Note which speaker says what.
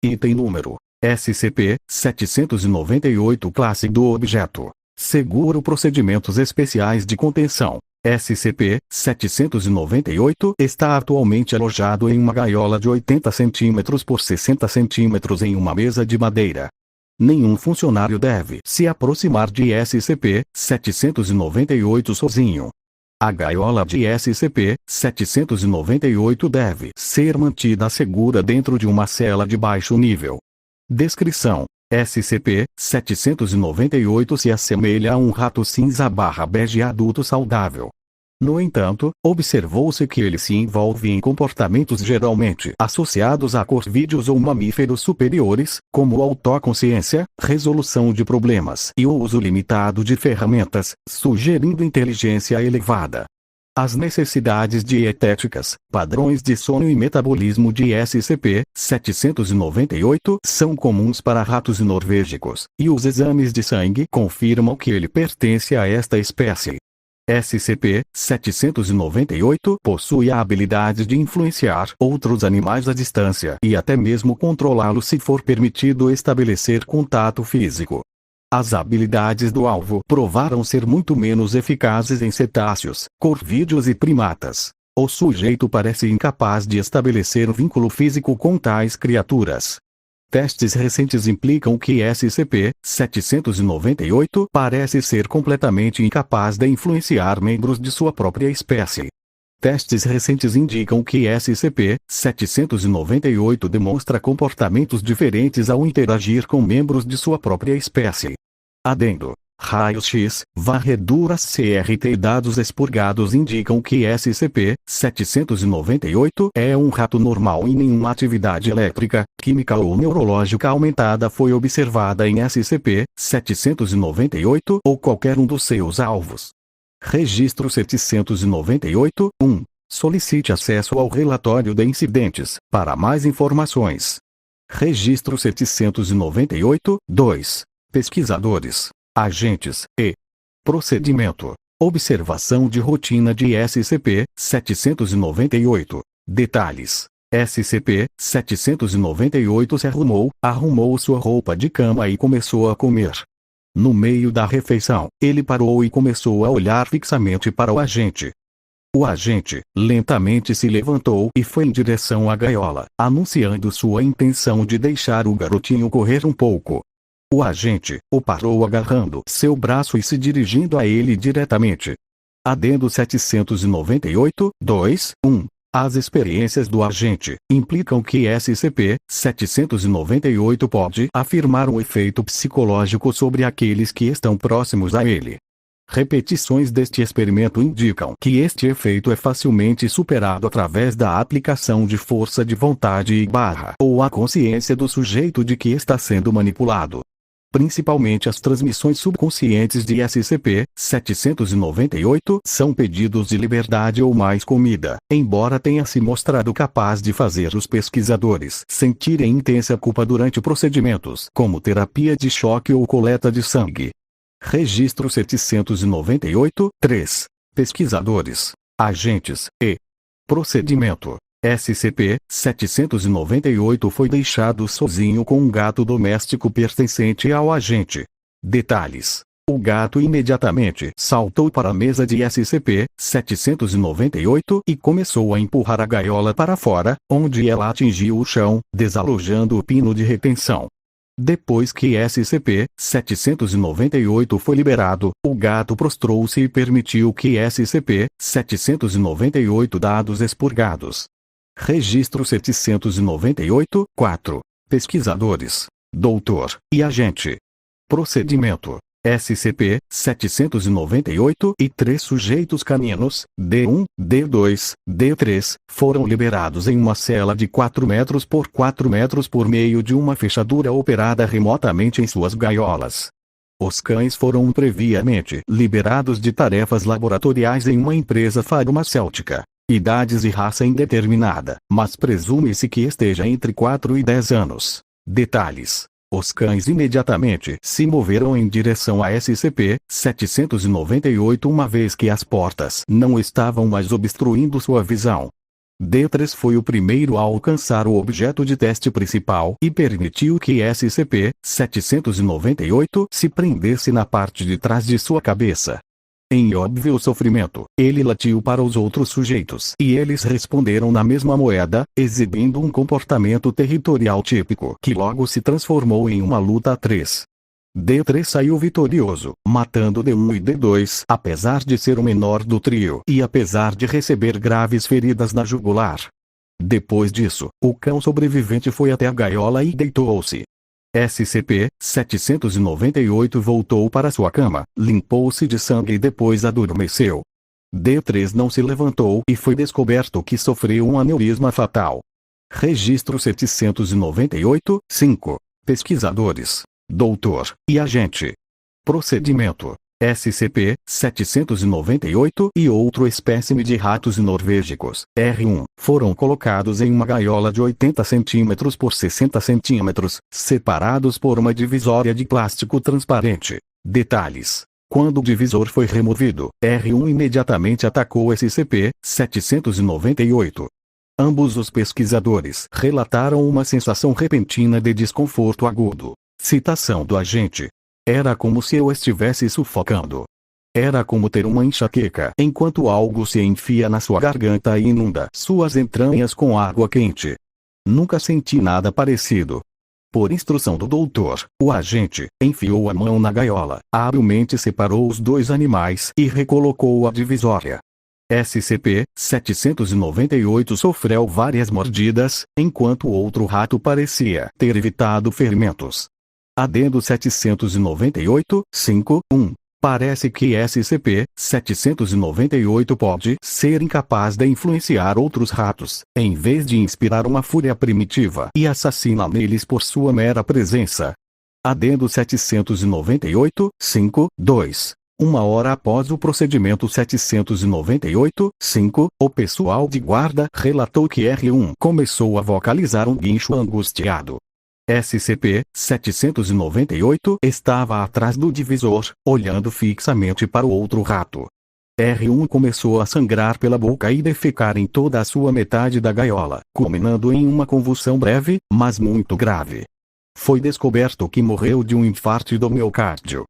Speaker 1: Item número SCP-798 Classe do objeto: Seguro Procedimentos Especiais de Contenção. SCP-798 está atualmente alojado em uma gaiola de 80 cm por 60 cm em uma mesa de madeira. Nenhum funcionário deve se aproximar de SCP-798 sozinho. A gaiola de SCP-798 deve ser mantida segura dentro de uma cela de baixo nível. Descrição: SCP-798 se assemelha a um rato cinza/bege adulto saudável. No entanto, observou-se que ele se envolve em comportamentos geralmente associados a corvídeos ou mamíferos superiores, como autoconsciência, resolução de problemas e o uso limitado de ferramentas, sugerindo inteligência elevada. As necessidades dietéticas, padrões de sono e metabolismo de SCP-798 são comuns para ratos norvégicos, e os exames de sangue confirmam que ele pertence a esta espécie. SCP-798 possui a habilidade de influenciar outros animais à distância e até mesmo controlá-los se for permitido estabelecer contato físico. As habilidades do alvo provaram ser muito menos eficazes em cetáceos, corvídeos e primatas. O sujeito parece incapaz de estabelecer vínculo físico com tais criaturas. Testes recentes implicam que SCP-798 parece ser completamente incapaz de influenciar membros de sua própria espécie. Testes recentes indicam que SCP-798 demonstra comportamentos diferentes ao interagir com membros de sua própria espécie. Adendo: raios-x, varreduras CRT e dados expurgados indicam que SCP-798 é um rato normal e nenhuma atividade elétrica, química ou neurológica aumentada foi observada em SCP-798 ou qualquer um dos seus alvos. Registro 798-1. Solicite acesso ao relatório de incidentes, para mais informações. Registro 798-2. Pesquisadores, agentes e procedimento: observação de rotina de SCP-798. Detalhes: SCP-798 se arrumou sua roupa de cama e começou a comer. No meio da refeição, ele parou e começou a olhar fixamente para o agente. O agente, lentamente se levantou e foi em direção à gaiola, anunciando sua intenção de deixar o garotinho correr um pouco. O agente o parou agarrando seu braço e se dirigindo a ele diretamente. Adendo 798-2-1. As experiências do agente implicam que SCP-798 pode afirmar um efeito psicológico sobre aqueles que estão próximos a ele. Repetições deste experimento indicam que este efeito é facilmente superado através da aplicação de força de vontade ou a consciência do sujeito de que está sendo manipulado. Principalmente as transmissões subconscientes de SCP-798 são pedidos de liberdade ou mais comida, embora tenha se mostrado capaz de fazer os pesquisadores sentirem intensa culpa durante procedimentos como terapia de choque ou coleta de sangue. Registro 798-3. Pesquisadores, agentes e procedimento: SCP-798 foi deixado sozinho com um gato doméstico pertencente ao agente. Detalhes: o gato imediatamente saltou para a mesa de SCP-798 e começou a empurrar a gaiola para fora, onde ela atingiu o chão, desalojando o pino de retenção. Depois que SCP-798 foi liberado, o gato prostrou-se e permitiu que SCP-798 dados expurgados. Registro 798-4. Pesquisadores, doutor e agente. Procedimento: SCP-798 e 3 sujeitos caninos, D1, D2, D3, foram liberados em uma cela de 4 metros por 4 metros por meio de uma fechadura operada remotamente em suas gaiolas. Os cães foram previamente liberados de tarefas laboratoriais em uma empresa farmacêutica. Idades e raça indeterminada, mas presume-se que esteja entre 4 e 10 anos. Detalhes: os cães imediatamente se moveram em direção a SCP-798 uma vez que as portas não estavam mais obstruindo sua visão. D3 foi o primeiro a alcançar o objeto de teste principal e permitiu que SCP-798 se prendesse na parte de trás de sua cabeça. Em óbvio sofrimento, ele latiu para os outros sujeitos e eles responderam na mesma moeda, exibindo um comportamento territorial típico que logo se transformou em uma luta a três. D3 saiu vitorioso, matando D1 e D2, apesar de ser o menor do trio e apesar de receber graves feridas na jugular. Depois disso, o cão sobrevivente foi até a gaiola e deitou-se. SCP-798 voltou para sua cama, limpou-se de sangue e depois adormeceu. D3 não se levantou e foi descoberto que sofreu um aneurisma fatal. Registro 798, 5. Pesquisadores, doutor e agente. Procedimento: SCP-798 e outro espécime de ratos norvégicos, R1, foram colocados em uma gaiola de 80 cm por 60 cm, separados por uma divisória de plástico transparente. Detalhes: quando o divisor foi removido, R1 imediatamente atacou SCP-798. Ambos os pesquisadores relataram uma sensação repentina de desconforto agudo. Citação do agente: era como se eu estivesse sufocando. Era como ter uma enxaqueca enquanto algo se enfia na sua garganta e inunda suas entranhas com água quente. Nunca senti nada parecido. Por instrução do doutor, o agente enfiou a mão na gaiola, habilmente separou os dois animais e recolocou a divisória. SCP-798 sofreu várias mordidas, enquanto o outro rato parecia ter evitado ferimentos. Adendo 798, 5, 1. Parece que SCP-798 pode ser incapaz de influenciar outros ratos, em vez de inspirar uma fúria primitiva e assassina neles por sua mera presença. Adendo 798, 5, 2. Uma hora após o procedimento 798, 5, o pessoal de guarda relatou que R1 começou a vocalizar um guincho angustiado. SCP-798 estava atrás do divisor, olhando fixamente para o outro rato. R1 começou a sangrar pela boca e defecar em toda a sua metade da gaiola, culminando em uma convulsão breve, mas muito grave. Foi descoberto que morreu de um infarto do miocárdio.